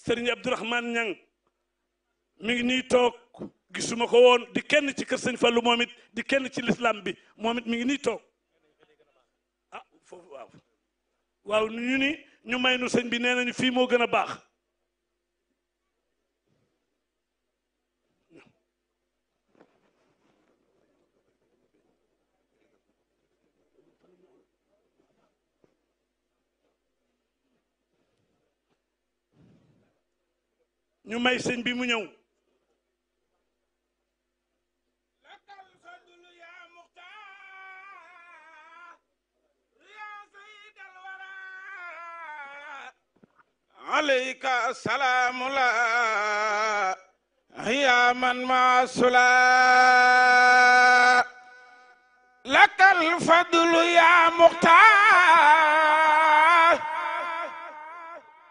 Serigne Abdourahmane Niang mi ngi nii toog gisuma ko woon di kenn ci kër sëñ Fallou moom it di kenn ci l'islam bi moom it mi ngi nii toog ah foofu waaw waaw ñu ni ñu may nu sëñ bi nee nañu fii moo gën a baax ñu may sëñ bi mu ñëw عليك السلام الله يا من مع الصلاة لك الفضل يا مختار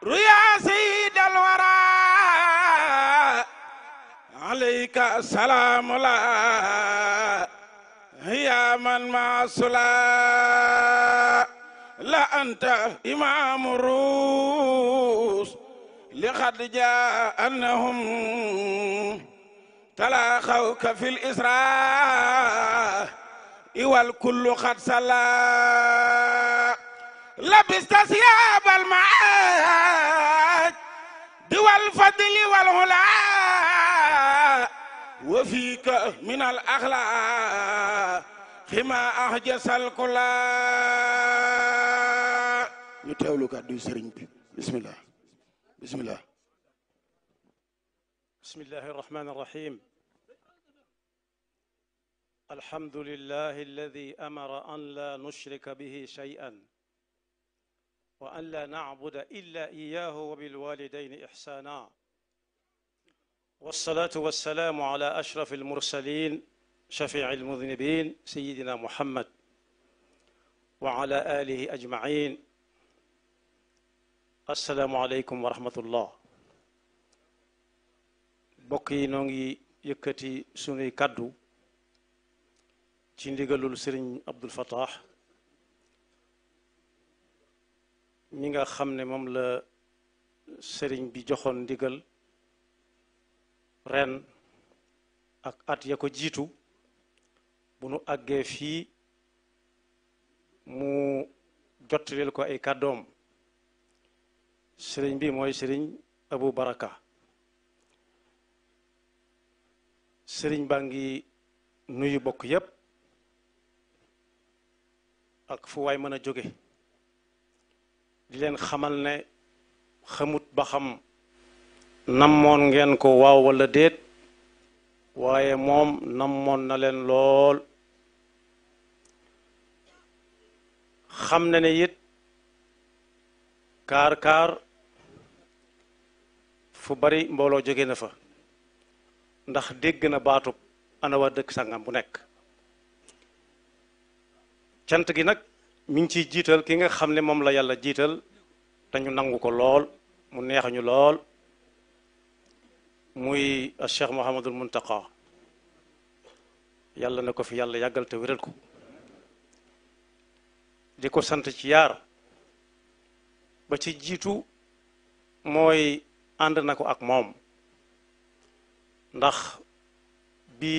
يا سيد الورى عليك السلام الله يا من مع الصلاة لا أنت إمام الروس لقد جاء أنهم تلاقوك في الإسراء والكل قد صلى لبست ثياب المعاد والفضل والهلا وفيك من الأخلاق خما أحجس الكلا نتاولو كادو سرين بي بسم الله بسم الله بسم الله الرحمن الرحيم الحمد لله الذي أمر أن لا نشرك به شيئا وأن لا نعبد إلا إياه وبالوالدين إحسانا والصلاة والسلام على أشرف المرسلين شفيع المذنبين سيدنا محمد وعلى آله أجمعين السلام عليكم ورحمة الله بقي نونغي يكتي سوني كادو ci ndigalul Serigne Abdoul Fattah ñi nga xam ne moom la Serigne bi joxoon ndigal ren ak at ya ko jiitu bu nu àggee fii mu jottaleel ko ay kàddoom Serigne bi mooy Serigne Abou Baraka Serigne baa ngi nuyu bokk yépp ak fu waay mën a jóge di leen xamal ne xamut ba xam namoon ngeen ko waaw wala déet waaye moom namoon na leen lool xam na ne it kaar fu bari mbooloo jóge na fa ndax dégg na baatub ana waa dëkk sangam bu nekk cant gi nag mi ngi ciy jiital ki nga xam ne moom la yàlla jiital te ñu nangu ko lool mu neex ñu lool muy Cheikh Mouhamadul Muntaqa yàlla na ko fi yàlla yàggal te wéral ko di ko sant ci yaar ba ci jiitu mooy ànd na ko ak moom ndax bi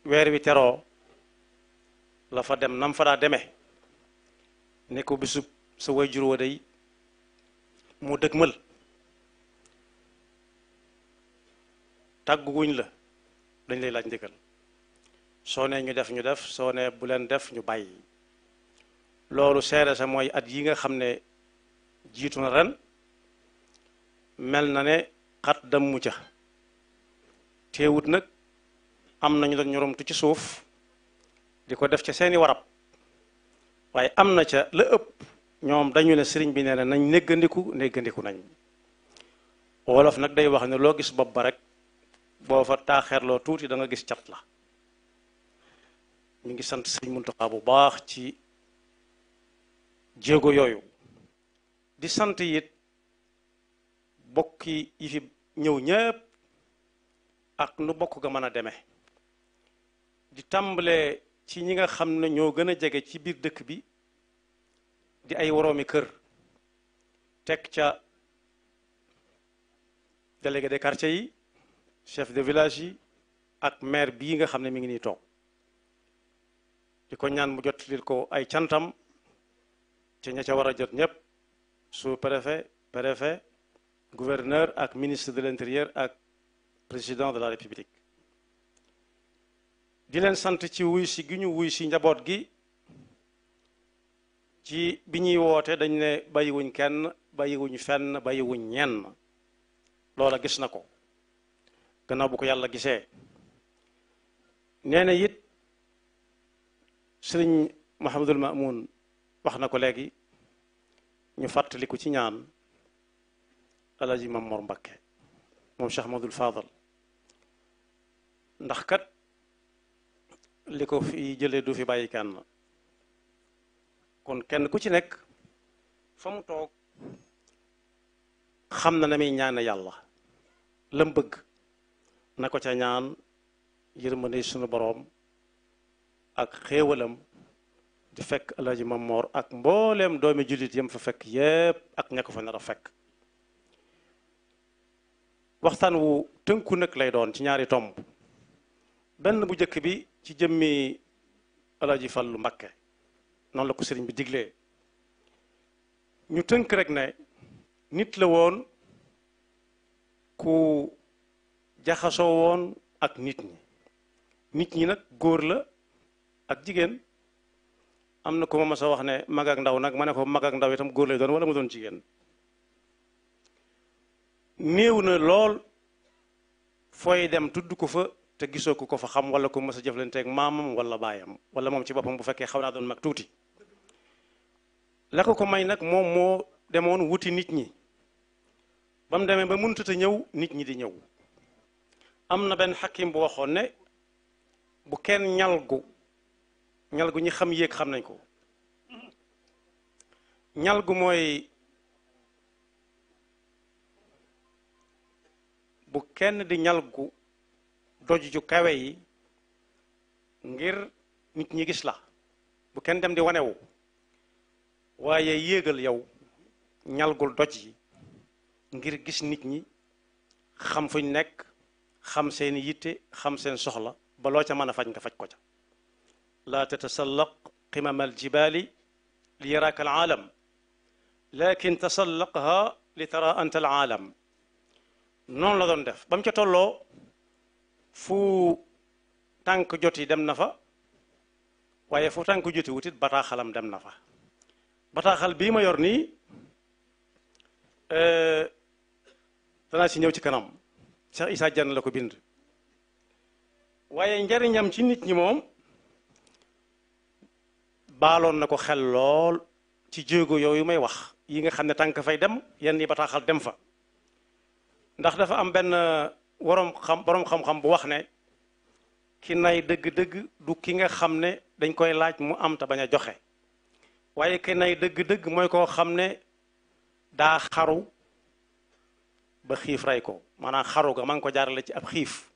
weer wi teroo la fa dem nam fa daa demee ne ko bisub sa wayjur wa day mu dëgmal tàgguwuñ la dañ lay laaj ndigal soo ne ñu def soo ne bu leen def ñu bàyyi loolu seere sa mooy at yi nga xam ne jiitu na ren mel na ne xat dammu ca teewut nag am nañu doon ñoromtu ci suuf di ko def ca seeni warab waaye am na ca la ëpp ñoom dañu ne sëriñ bi nee na nañ néggandiku nañ wolof nag day wax ne loo gis bopp ba rek boo fa taaxeerloo tuuti da nga gis cat la ñu ngi sant sëriñ Muntaxa bu baax ci jéego yooyu di sant it bokki yi fi ñëw ñépp ak nu bokk ga mën a demee di tàmbalee ci ñi nga xam ne ñoo gën a jege ci biir dëkk bi di ay woroomi kër teg ca délégué des quartiers yi chef de village yi ak maire bii nga xam ne mi ngi nii toog di ko ñaan mu jot lil ko ay cantam ci ña ca war a jot ñëpp sous-préfet préfet gouverneur ak ministre de l'intérieur ak président de la république di leen sant ci wuy si gi ñu wuy si njaboot gi ci bi ñuy woote dañ ne bàyyiwuñ kenn bàyyiwuñ fenn bàyyiwuñ ñenn loola gis na ko gannaaw bu ko yàlla gisee nee na it sëriñ Mouhamadul Mamoun wax na ko léegi ñu fàttaliku ci ñaan Alaaji Mam Mor Mbakke moom Cheikh Ahmadul Fadal ndax kat li ko fi jëlee du fi bàyyi kenn kon kenn ku ci nekk fa mu toog xam na na muy ñaan yàlla lam bëgg na ko ca ñaan yërmande sunu boroom ak xéewalam di fekk Alaaji Mam Mor ak mbooleem doomi jullit yam fa fekk yépp ak ña ko fa nar a fekk waxtaan wu tënku nag lay doon ci ñaari tomb benn bu njëkk bi ci jëmmi Alaaji Fallu Mbakke noonu la ko sëriñ bi diglee ñu tënk rek ne nit la woon ku jaxasoo woon ak nit ñi nag góor la ak jigéen am na ko ma mas a wax ne mag ak ndaw nag ma ne ko mag ak ndaw itam góor lay doon wala mu doon jigéen néew na lool fooy dem tudd ko fa te gisoo ko fa xam wala ko mas a jëflanteeg maamam wala baayam wala moom ci boppam bu fekkee xaw naa doon mag tuuti la ko may nag moom moo demoon wuti nit ñi ba mu demee ba mënut a ñëw nit ñi di ñëw am na benn xakim bu waxoon ne bu kenn ñalgu ñi xam yéeg xam nañ ko ñalgu mooy bu kenn di ñalgu doj ju kawe yi ngir nit ñi gis la bu kenn dem di wanewu waaye yéegal yow ñalgul doj yi ngir gis nit ñi xam fuñ nekk xam seen yitte xam seen soxla ba loo ca mën a faj nga faj ko ca laa tatasallaq qimam aljibali li yaraka alaalam lakin tasallaqha li tara anta alaalam noonu la doon def ba mu ca tolloo fu tànk joti dem na fa waaye fu tànk joti wutit bataaxalam dem na fa bataaxal bii ma yor nii danaa si ñëw ci kanam Cheikh Issa Diagne la ko bind waaye njariñam ci nit ñi moom baaloon na ko xel lool ci jéego yooyu may wax yi nga xam ne tànk fay dem yenn yi bataaxal dem fa ndax dafa am benn boroom xam-xam bu wax ne ki nay dëgg-dëgg du ki nga xam ne dañ koy laaj mu am te bañ a joxe waaye ki nay dëgg-dëgg mooy koo xam ne daa xaru ba xiif rey ko maanaam xaru ga maa ngi ko jaarale ci ab xiif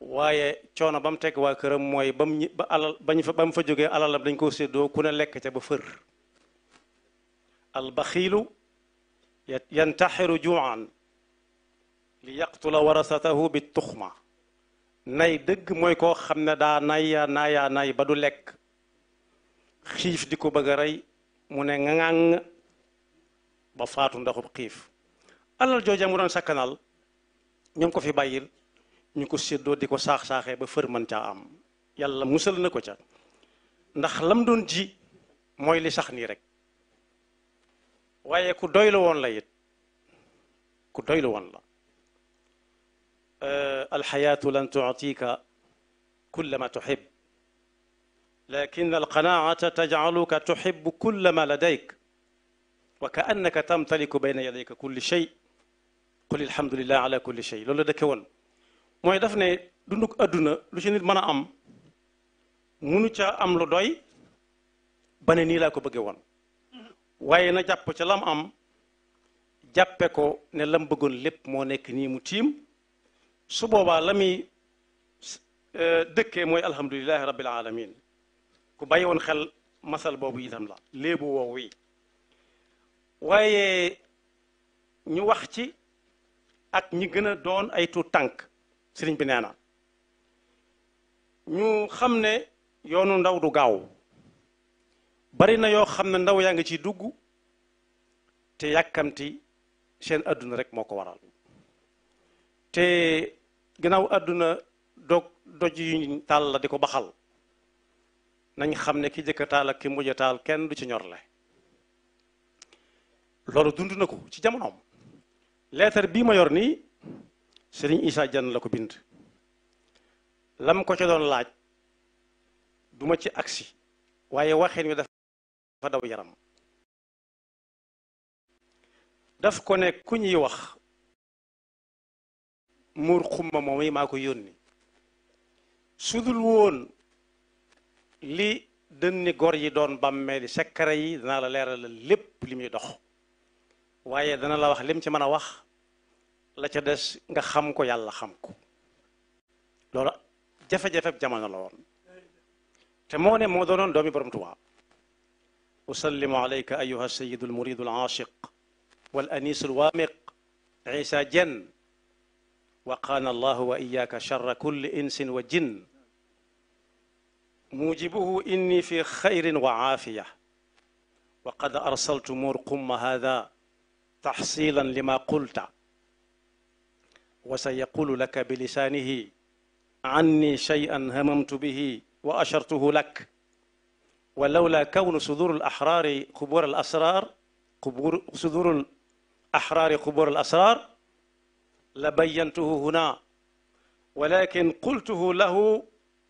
waaye coono ba mu teg waa këram mooy ba mu ba mu fa jógee alalam dañ koo séddoo ku ne lekk ca ba fër albaxiilu yantaxiru juuan li yaqtula warasatahu bi tuxma nay dëgg mooy koo xam ne daa nay ba du lekk xiif di ko bëgg a rey mu ne ŋaŋ ba faatu ndaxub xiif alal jooja mu doon sakkanal ñu ngi ko fi bàyyil ñu ko séddoo di ko saax-saaxee ba fër mën caa am yàlla musal na ko ca ndax lam doon ji mooy li sax nii rek waaye ku doylu woon la it ku doylu woon la alxayaatu lan tuctika kulla ma tuxib lakin alqanaata tajcaluka tuxibu kulla ma ladayk wa ka annaka tamtaliku bayna yadayka kulli shay qul alhamdulillah ala kulli shay loolu la dëkke woon mooy daf ne dunduk adduna lu ci nit mën a am munu ca am lu doy ba ne nii laa ko bëgge woon waaye na jàpp ca lam am jàppe ko ne lam bëggoon lépp moo nekk nii mu tiim su boobaa la muy dëkkee mooy alhamdulilahi rabbil alamin ku bàyyi woon xel masal boobu itam la léebu woowu yi waaye ñu wax ci ak ñi gën a doon ay tuut tànk sëriñ bi nee na ñu xam ne yoonu ndaw du gaaw bari na yoo xam ne ndaw yaa ngi ciy dugg te yàkkamti seen adduna rek moo ko waral te ginnaaw adduna doj yuñ taal la di ko baxal nañ xam ne ki jëkka taal ak ki mujj taal kenn du ci ñorle loolu dund na ko ci jamonoom leetar bii ma yor nii Serigne Issa Diagne la ko bind lam ko ca doon laaj duma ci agsi waaye waxeen wi dafa daw yaram daf ko ne ku ñuy wax muur xumma moom yi maa ko yónni sudul woon li dënni gor yi doon bàmmeeli sekkare yi danaa la leeral lépp li muy dox waaye dana la wax lim ci mën a wax la ca des nga xam ko yàlla xam ko loolu jafe-jafe jamono la woon te moo ne moo doonoon doomi borom Tuubaa usallimu alayka ayuha sayidu almuridu alaashiq wal anis alwaamiq Issa Diagne waqaana allahu wa iyaka charra kulli insin wa jinn mujibuhu inni fi xayrin wa aafiya wa qad arsaltu murqumma hada taxsilan lima qulta wa sa yaqulu laka bilisaanihi anni shay'an hamamtu bihi wa ashartuhu lak wa lawla kawnu sudur al-ahraari qubur al-asrar sudur al-ahraari qubur al-asrar la bayyantuhu huna walakin qultuhu lahu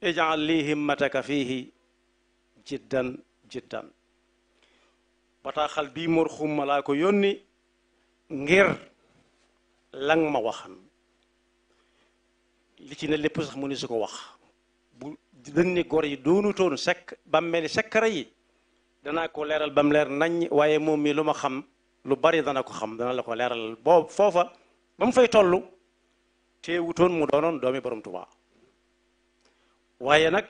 ij'al li himmataka fihi jiddan jiddan bataaxal bii mor xumma laa ko yónni ngir lang ma waxan li ci ne lépp sax mu ni su ko wax bu dënni gor yi doonutoon sekk bàmmeeli sekkara yi danaa ko leeral bam leer nañ waaye moom mi lu ma xam lu bari dana ko xam dana la ko leeral boobu foofa ba mu fay toll teewutoon mu doonoon doomi borom Tuubaa waaye nag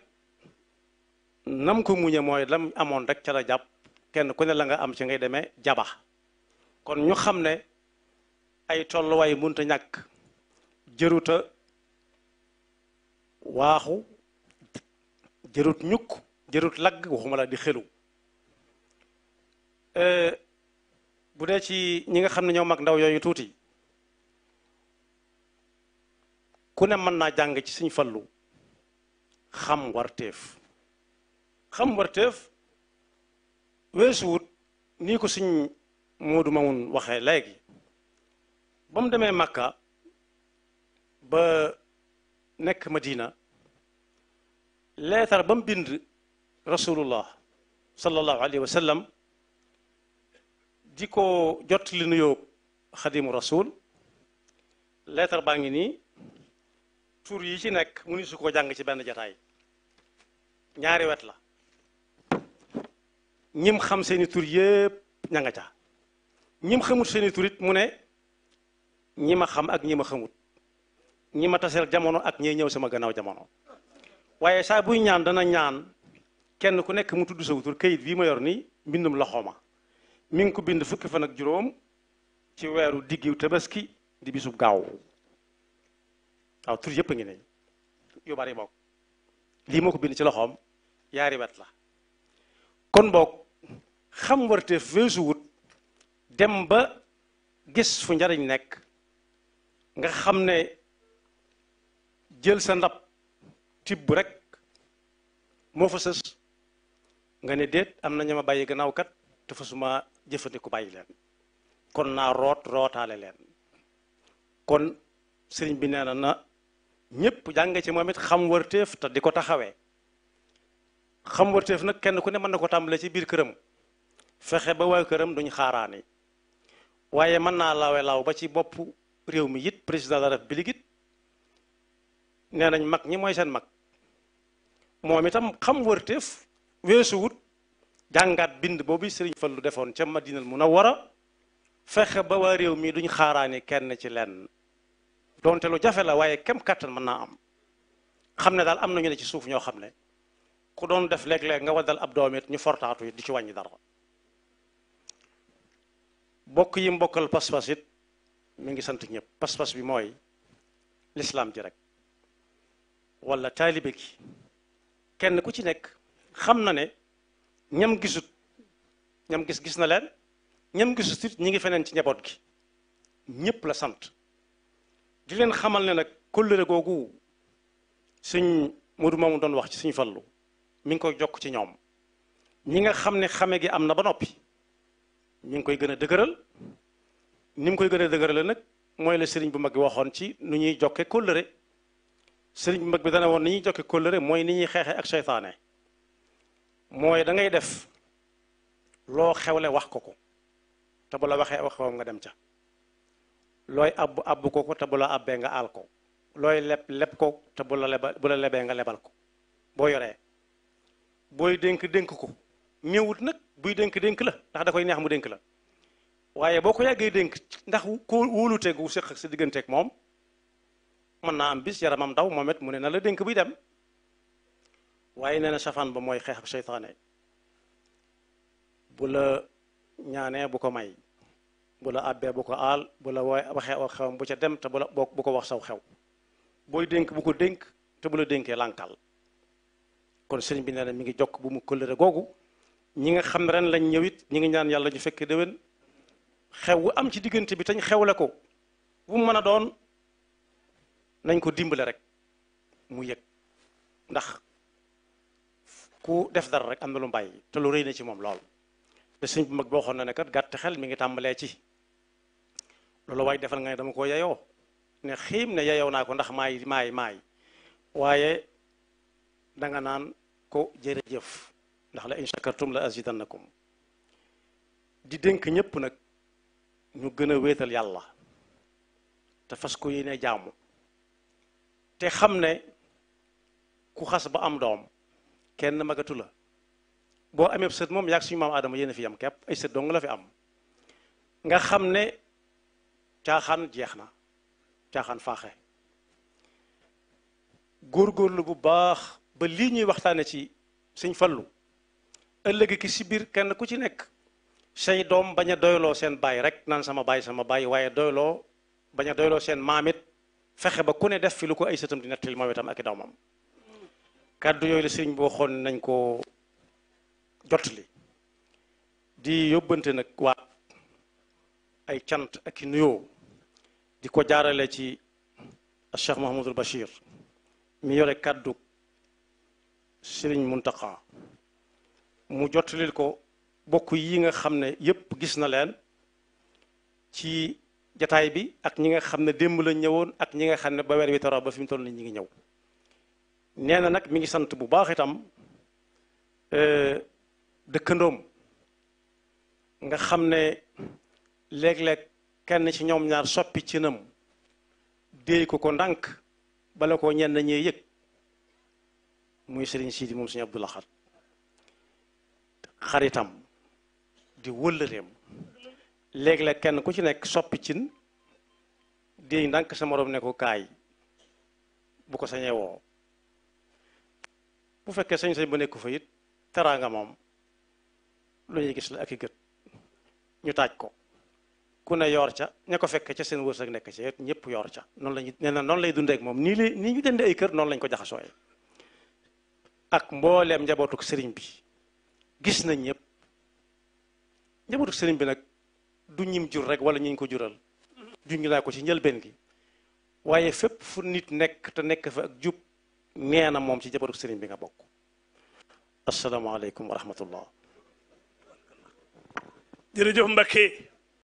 nam ko muñe mooy lam amoon rek ca la jàpp kenn ku ne la nga am ci ngay demee jaba kon ñu xam ne ay tolluwaay munta ñàkk jëruta waaxu jërut ñukk jërut lagg waxuma la di xelu bu dee ci ñi nga xam ne ñoo mag ndaw yooyu tuuti ku ne mën naa jàng ci Sëñ Fallu xam warteef weesuwut nii ko Sëñ Moodu Mamun waxee léegi ba mu demee Makka ba nekk Madina leetar ba mu bind rasulullah sallallahu alayhi wa sallam di ko jot li nuyoo xadimu rasul leetar baa ngi nii tur yi ci nekk mu ni su ko jàng ci benn jataay ñaari wet la ñim xam seeni tur yépp ña nga ca ñim xamut seeni tur it mu ne ñi ma xam ak ñi ma xamut ñi ma taseel jamono ak ñiy ñëw sama gannaaw jamono waaye saa buy ñaan dana ñaan kenn ku nekk mu tudd sa tur kayit bii ma yor nii mbindum loxooma mi ngi ko bind fukki fan ak juróom ci weeru diggiw tabaski di bisub gaaw waaw tur yëpp a ngi ne yu bari bokk lii moo ko bind ci loxoom yaari wet la kon boog xam warteef weesu wut dem ba gis fu njariñ nekk nga xam ne jël sa ndab tibb rek moo fa sës nga ne déet am na ña ma bàyyi gannaaw kat te fa suma jëfandiku bàyyi leen kon naa rootaale leen kon sëriñ bi nee na ñëpp jàng ci moom it xam warteef te di ko taxawee xam warteef nag kenn ku ne mën na ko tàmbale ci biir këram fexe ba waa këram duñ xaaraani waaye mën naa law ba ci bopp réew mi it président de la République it nee nañ mag ñi mooy seen mag moom itam xam warteef weesuwut jàngaat bind boobu Sëriñ Fallu defoon ca Madinal Munawwara fexe ba waa réew mi duñ xaaraani kenn ci lenn donte lu jafe la waaye kem kàttan mën naa am xam ne daal am nañu ne ci suuf ñoo xam ne ku doon def léeg-léeg nga waddal ab doom it ñu fortaatu it di ci wàññi dara bokk yi mbokkal pas-pas it mi ngi sant ñëpp. pas-pas bi mooy lislaam ji rek wala taalibe gi kenn ku ci nekk xam na ne ñam gisut ñam gis na leen ñam gisut it ñi ngi feneen ci njaboot gi ñëpp la sant di leen xamal ne nag kóllëre googu sëñ Modou moomu doon wax ci sëñ Fallu mi ngi koy jokk ci ñoom ñi nga xam ne xame gi am na ba noppi mi ngi koy gën a dëgëral ni mu koy gën a dëgërale nag mooy la sëriñ bu mag bi waxoon ci nu ñuy jokke kóllëre sëriñ bu mag bi dana woon ni ñuy jokke kóllëre mooy ni ñuy xeexe ak seytaane mooy da ngay def loo xewle wax ko ko te bu la waxee aw xewam nga dem ca looy abbu ko te bu la abbee nga aal ko looy leb ko te bu la lebee nga lebal ko boo yoree booy dénk ko ñëwut nag buy dénk la ndax da koy neex mu dénk la waaye boo ko yàggee dénk ndax ko wóolutee gu séq ak sa digganteeg moom mën naa am bis yaramam daw moom it mu ne na la dénk buy dem waaye nee na safaan ba mooy xeex ak seytaane bu la ñaanee bu ko may bu la àbbee bu ko aal bu la waxee aw xewam bu ca dem te bu ko wax saw xew booy dénk bu ko dénk te bu la dénkee lànkal kon sëriñ bi nee na mi ngi jokk bu mu kóllëre googu ñi nga xam ne ren lañ ñëwit ñi ngi ñaan yàlla ñu fekk déwén xew wu am ci diggante bi tañ xewle ko bu mu mën a doon nañ ko dimbale rek mu yëg ndax ku def dara rek am na lu mbàyyi te lu rëy na ci moom lool te sëñ bu mag boo xoon na ne kat gàtt xel mi ngi tàmbalee ci loolu waaye defal nga ne dama ko yeyoo ne xiim ne yeyoo naa ko ndax maay waaye danga naan ko jërëjëf ndax la in shakartum la azidannakum di dénk ñëpp nag ñu gën a wéetal yàlla te fas ko yéene jaamu te xam ne ku xas ba am doom kenn magatu la boo amee sët moom yaag suñu maam Adama yéen a fi am képp ay sët dong la fi am nga xam ne caaxaan jeex na caaxaan faaxe góorgóorlu bu baax ba lii ñuy waxtaane ci sëñ Fallu ëllëg ki si biir kenn ku ci nekk say doom bañ a doyloo seen baay rek naan sama baay waaye bañ a doyloo seen maamit fexe ba ku ne def fi lu ko ay sëtam di nettali moom itam ak i doomam kàddu yooyu la sëriñ boo xoon nañ ko jotali di yóbbante nag waa ay cant ak i nuyoo di ko jaarale ci Cheikh Mouhamadul Bachir mi yore kàddu sëriñ Muntaqa mu jottalil ko bokk yi nga xam ne yépp gis na leen ci jataay bi ak ñi nga xam ne démb la ñëwoon ak ñi nga xam ne ba weer wi taro ba fi mu toll nii ñi ngi ñëw nee na nag mi ngi sant bu baax itam dëkkandoom nga xam ne léeg-léeg kenn ci ñoom ñaar soppi ci nam déey ko ndànk bala ko ñenn ñee yëg muy sëriñ Sidi moom sëriñ Abdou Lahad xaritam di wëllëreem léeg-léeg kenn ku ci nekk soppi cin déey ndànk sa morom ne ko kaay bu ko sañee woo bu fekkee sañ-sañ ba nekku fa it teraanga moom lu ñuy gis la ak i gët ñu taaj ko ku ne yor ca ña ko fekk ca seen wërsëg nekk ci ñëpp yor ca noonu lañu nee na noonu lay dundee ak moom nii ñu dende ay kër noonu lañ ko jaxasooye ak mbooleem njabootuk sëriñ bi gis nañ ñëpp njabootuk sëriñ bi nag du ñim jur rek wala ñiñ ko jural juñ naa ko ci njëlbeen gi waaye fépp fu nit nekk te nekk fa ak jub nee na moom ci njabootuk sëriñ bi nga bokk asalaamaaleykum wa rahmatullah jërëjëf Mbacké